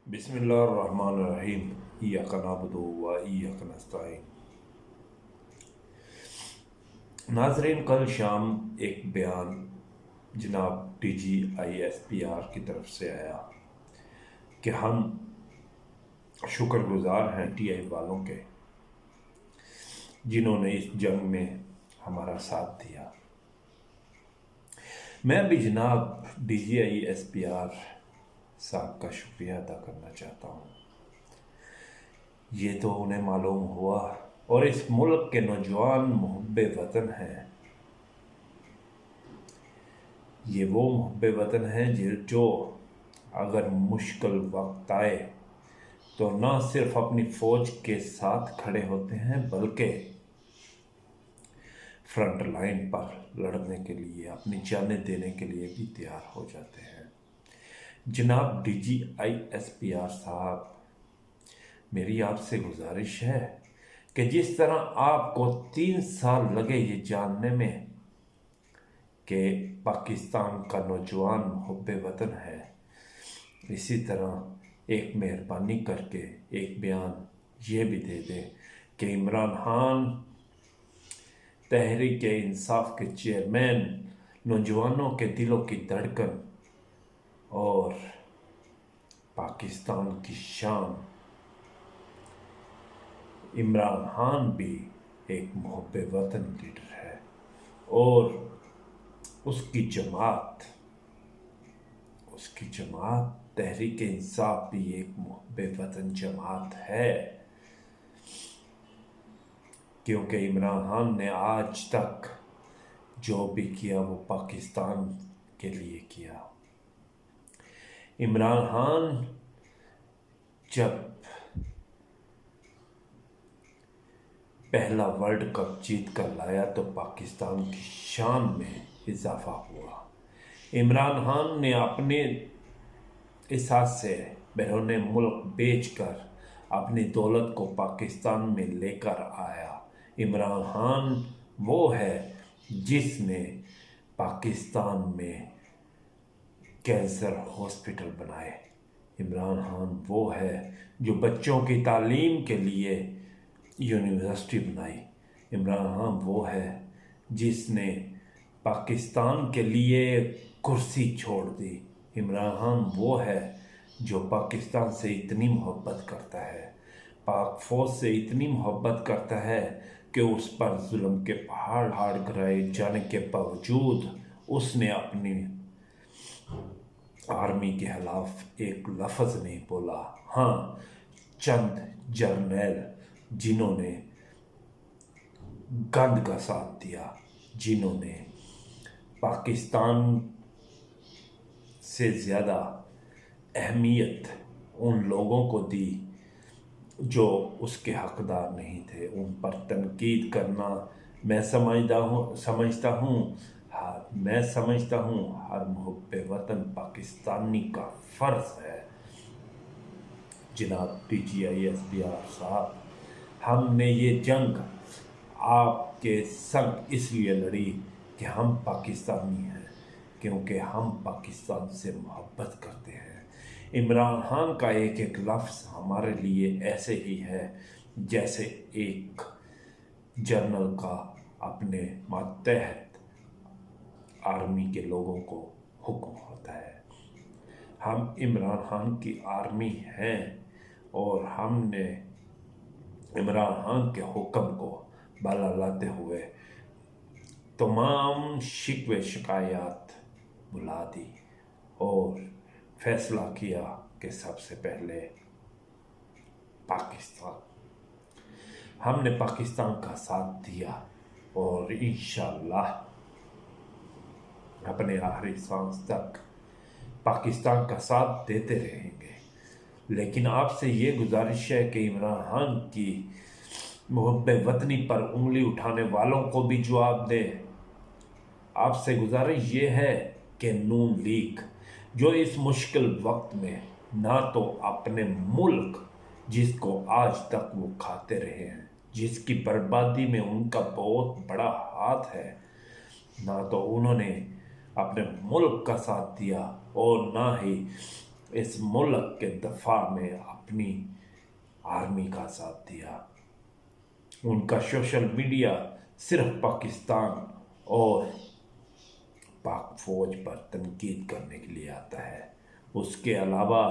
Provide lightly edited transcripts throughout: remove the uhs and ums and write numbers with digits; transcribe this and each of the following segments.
बिस्मिल्लाहिर्रहमानिर्रहीम। इय्याका नअबुदु व इय्याका नस्तईन। नाज़रीन, कल शाम एक बयान जनाब DGISPR की तरफ से आया कि हम शुक्रगुजार हैं TI वालों के, जिन्होंने इस जंग में हमारा साथ दिया। मैं भी जनाब DGISPR साहब का शुक्रिया अदा करना चाहता हूँ। ये तो उन्हें मालूम हुआ, और इस मुल्क के नौजवान मुहब्बे वतन हैं। ये वो मुहब्बे वतन हैं जो अगर मुश्किल वक्त आए तो ना सिर्फ अपनी फ़ौज के साथ खड़े होते हैं, बल्कि फ्रंट लाइन पर लड़ने के लिए, अपनी जानें देने के लिए भी तैयार हो जाते हैं। जनाब DGISPR साहब, मेरी आपसे गुजारिश है कि जिस तरह आपको 3 साल लगे ये जानने में कि पाकिस्तान का नौजवान मुहब्बे वतन है, इसी तरह एक मेहरबानी करके एक बयान ये भी दे दें कि इमरान खान तहरीक इंसाफ के चेयरमैन, नौजवानों के दिलों की धड़कन और पाकिस्तान की शान, इमरान खान भी एक मुहब्बे वतन लीडर है, और उसकी जमात तहरीक इंसाफ भी एक मुहब्बे वतन जमात है। क्योंकि इमरान खान ने आज तक जो भी किया वो पाकिस्तान के लिए किया। इमरान खान जब पहला वर्ल्ड कप जीत कर लाया तो पाकिस्तान की शान में इजाफा हुआ। इमरान खान ने अपने एहसास से बैरून मुल्क बेचकर अपनी दौलत को पाकिस्तान में लेकर आया। इमरान खान वो है जिसने पाकिस्तान में कैंसर हॉस्पिटल बनाए। इमरान खान वो है जो बच्चों की तालीम के लिए यूनिवर्सिटी बनाई। इमरान खान वो है जिसने पाकिस्तान के लिए कुर्सी छोड़ दी। इमरान खान वो है जो पाकिस्तान से इतनी मोहब्बत करता है, पाक फौज से इतनी मोहब्बत करता है कि उस पर जुल्म के पहाड़ गिराए जाने के बावजूद उसने अपनी आर्मी के खिलाफ एक लफ्ज़ नहीं बोला। हाँ, चंद जर्नैल जिन्होंने गंद का साथ दिया, जिन्होंने पाकिस्तान से ज़्यादा अहमियत उन लोगों को दी जो उसके हकदार नहीं थे, उन पर तनकीद करना मैं समझता हूँ हर मुहब्बे वतन पाकिस्तानी का फ़र्ज़ है। जनाब DGISPR साहब, हमने ये जंग आपके संग इसलिए लड़ी कि हम पाकिस्तानी हैं, क्योंकि हम पाकिस्तान से मोहब्बत करते हैं। इमरान खान का एक एक लफ्ज़ हमारे लिए ऐसे ही है जैसे एक जनरल का अपने मातहत आर्मी के लोगों को हुक्म होता है। हम इमरान खान की आर्मी हैं और हमने इमरान खान के हुक्म को बाला लाते हुए तमाम शिकवे शिकायत बुला दी और फैसला किया कि सबसे पहले पाकिस्तान, हमने पाकिस्तान का साथ दिया और इंशाअल्लाह अपने आखिरी सांस तक पाकिस्तान का साथ देते रहेंगे। लेकिन आपसे ये गुजारिश है कि इमरान खान की मुहब्बे वतनी पर उंगली उठाने वालों को भी जवाब दे। आपसे गुजारिश ये है कि नून लीग जो इस मुश्किल वक्त में ना तो अपने मुल्क जिसको आज तक वो खाते रहे हैं, जिसकी बर्बादी में उनका बहुत बड़ा हाथ है, ना तो उन्होंने अपने मुल्क का साथ दिया और ना ही इस मुल्क के दफा में अपनी आर्मी का साथ दिया। उनका सोशल मीडिया सिर्फ पाकिस्तान और पाक फौज पर तनकीद करने के लिए आता है, उसके अलावा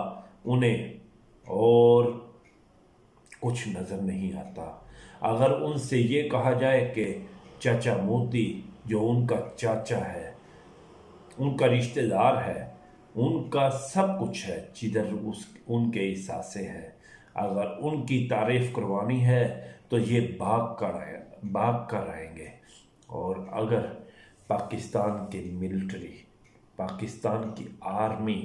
उन्हें और कुछ नज़र नहीं आता। अगर उनसे ये कहा जाए कि चाचा मोदी जो उनका चाचा है, उनका रिश्तेदार है, उनका सब कुछ है, जिधर उनके हिस्से हैं, अगर उनकी तारीफ करवानी है तो ये भाग कर आएंगे। और अगर पाकिस्तान की मिलिट्री, पाकिस्तान की आर्मी,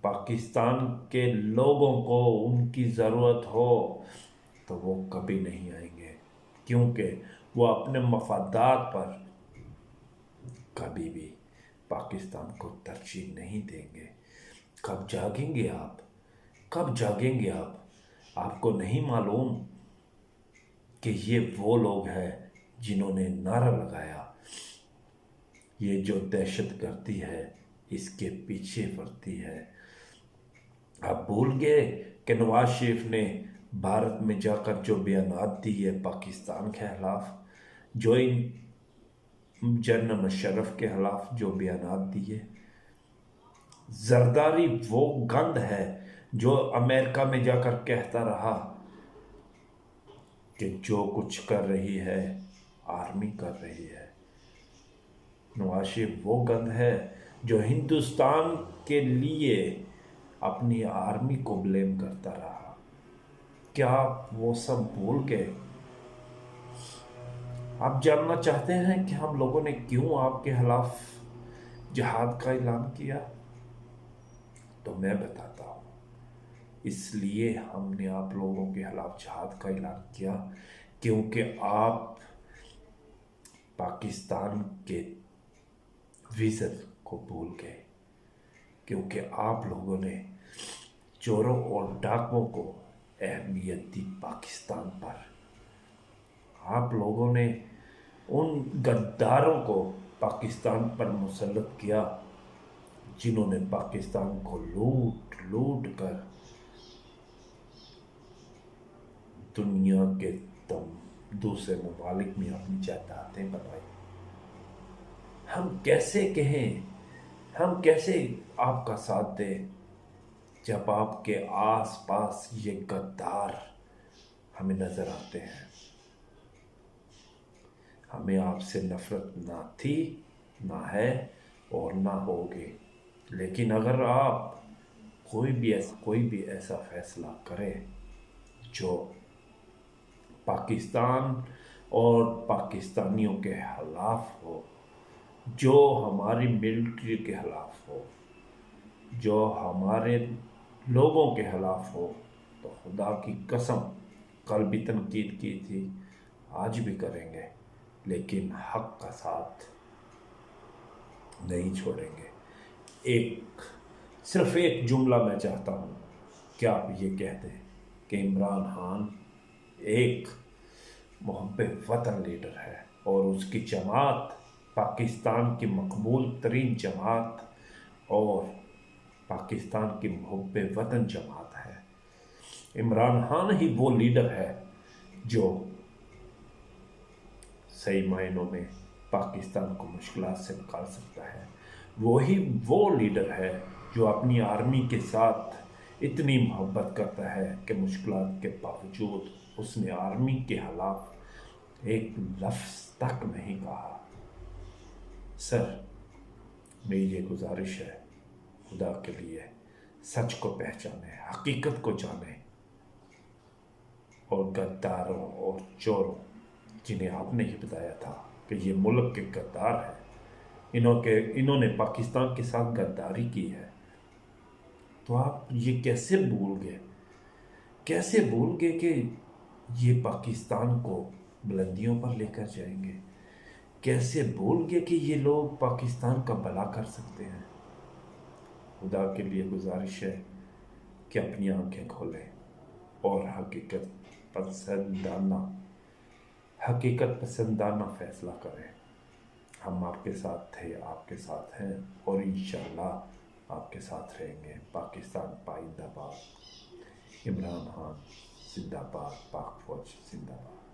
पाकिस्तान के लोगों को उनकी ज़रूरत हो तो वो कभी नहीं आएंगे, क्योंकि वो अपने मफादात पर कभी भी पाकिस्तान को तरजीह नहीं देंगे। कब जागेंगे आप? कब जागेंगे आप? आपको नहीं मालूम कि ये वो लोग हैं जिन्होंने नारा लगाया, ये जो दहशत गर्दी है इसके पीछे पड़ती है। आप भूल गए कि नवाज शरीफ ने भारत में जाकर जो बयानात दी है पाकिस्तान के खिलाफ, जो इन जनरल मुशर्रफ के खिलाफ जो बयानात दिए। जरदारी वो गंद है जो अमेरिका में जाकर कहता रहा कि जो कुछ कर रही है आर्मी कर रही है। नवाज शरीफ वो गंद है जो हिंदुस्तान के लिए अपनी आर्मी को ब्लेम करता रहा। क्या आप वो सब भूल गए? आप जानना चाहते हैं कि हम लोगों ने क्यों आपके खिलाफ जिहाद का ऐलान किया? तो मैं बताता हूँ। इसलिए हमने आप लोगों के खिलाफ जिहाद का ऐलान किया क्योंकि आप पाकिस्तान के विजन को भूल गए, क्योंकि आप लोगों ने चोरों और डाकुओं को अहमियत दी पाकिस्तान पर। आप लोगों ने उन गद्दारों को पाकिस्तान पर मुसल्लत किया जिन्होंने पाकिस्तान को लूट लूट कर दुनिया के दूसरे ममालिक में अपनी जायदादें बनाई। हम कैसे कहें, हम कैसे आपका साथ दें जब आपके आस पास ये गद्दार हमें नजर आते हैं? हमें आपसे नफरत ना थी, ना है और ना होगी, लेकिन अगर आप कोई भी ऐसा फैसला करें जो पाकिस्तान और पाकिस्तानियों के खिलाफ हो, जो हमारी मिलिट्री के खिलाफ हो, जो हमारे लोगों के खिलाफ हो, तो खुदा की कसम कल भी तनकीद की थी, आज भी करेंगे, लेकिन हक का साथ नहीं छोड़ेंगे। सिर्फ एक जुमला मैं चाहता हूँ कि आप ये कहते हैं कि इमरान खान एक मुहब्बत वतन लीडर है और उसकी जमात पाकिस्तान की मकबूल तरीन जमात और पाकिस्तान की मुहब्बत वतन जमात है। इमरान खान ही वो लीडर है जो सही मायनों में पाकिस्तान को मुश्किलात से निकाल सकता है। वही वो लीडर है जो अपनी आर्मी के साथ इतनी मोहब्बत करता है कि मुश्किलात के बावजूद उसने आर्मी के खिलाफ एक लफ्ज़ तक नहीं कहा। सर, मेरी ये गुजारिश है, खुदा के लिए सच को पहचाने, हकीकत को जाने, और गद्दारों और चोरों जिन्हें आपने ही बताया था कि ये मुल्क के गद्दार हैं, इन्होंने पाकिस्तान के साथ गद्दारी की है, तो आप ये कैसे भूल गए? कैसे भूल गए कि ये पाकिस्तान को बुलंदियों पर लेकर जाएंगे? कैसे भूल गए कि ये लोग पाकिस्तान का भला कर सकते हैं? खुदा के लिए गुजारिश है कि अपनी आंखें खोलें और हकीकत पसंदाना फैसला करें। हम आपके साथ थे, आपके साथ हैं और इंशाअल्लाह آپ کے ساتھ رہیں گے۔ پاکستان پائندہ باد، عمران خان زندہ باد، پاک فوج زندہ باد۔